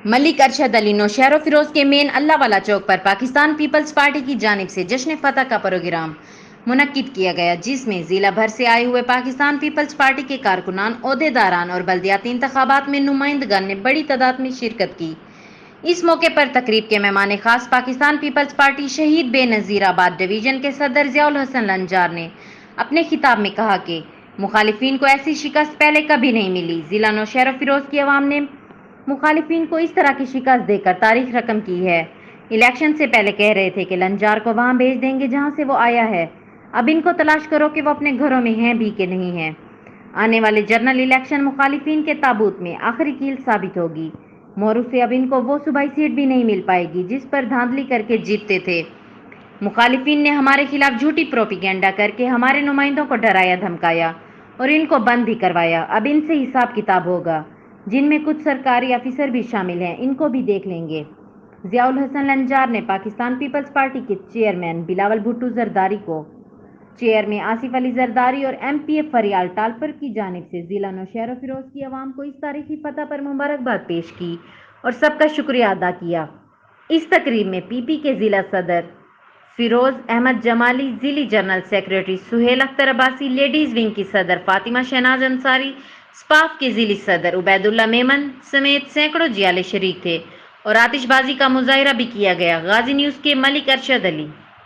ملک ارشد علی نوشہر و فیروز کے مین اللہ والا چوک پر پاکستان پیپلز پارٹی کی جانب سے جشن فتح کا پروگرام منعقد کیا گیا، جس میں ضلع بھر سے آئے ہوئے پاکستان پیپلز پارٹی کے کارکنان، عہدیداران اور بلدیاتی انتخابات میں نمائندگان نے بڑی تعداد میں شرکت کی۔ اس موقع پر تقریب کے مہمان خاص پاکستان پیپلز پارٹی شہید بے نظیر آباد ڈویژن کے صدر ضیاء الحسن لنجار نے اپنے خطاب میں کہا کہ مخالفین کو ایسی شکست پہلے کبھی نہیں ملی۔ ضلع نوشہر و فیروز کی عوام نے مخالفین کو اس طرح کی شکست دے کر تاریخ رقم کی ہے۔ الیکشن سے پہلے کہہ رہے تھے کہ لنجار کو وہاں بھیج دیں گے جہاں سے وہ آیا ہے، اب ان کو تلاش کرو کہ وہ اپنے گھروں میں ہیں بھی کہ نہیں ہیں۔ آنے والے جنرل الیکشن مخالفین کے تابوت میں آخری کیل ثابت ہوگی۔ مورو سے اب ان کو وہ صوبائی سیٹ بھی نہیں مل پائے گی جس پر دھاندلی کر کے جیتتے تھے۔ مخالفین نے ہمارے خلاف جھوٹی پروپیگنڈا کر کے ہمارے نمائندوں کو ڈرایا دھمکایا اور ان کو بند بھی کروایا۔ اب ان سے حساب کتاب ہوگا، جن میں کچھ سرکاری افسر بھی شامل ہیں، ان کو بھی دیکھ لیں گے۔ ضیاء الحسن لنجار نے پاکستان پیپلز پارٹی کے چیئرمین بلاول بھٹو زرداری کو، چیئرمین آصف علی زرداری اور ایم پی اے فریال ٹالپر کی جانب سے ضلع نوشہر و فیروز کی عوام کو اس تاریخی فتح پر مبارکباد پیش کی اور سب کا شکریہ ادا کیا۔ اس تقریب میں پی پی کے ضلع صدر فیروز احمد جمالی، ضلعی general secretary Sohail Akhtar Abbasi, ladies wing کی صدر فاطمہ شہناز انصاری، سپاف کے ضلعی صدر عبید اللہ میمن سمیت سینکڑوں جیالے شریک تھے اور آتش بازی کا مظاہرہ بھی کیا گیا۔ غازی نیوز کے ملک ارشد علی۔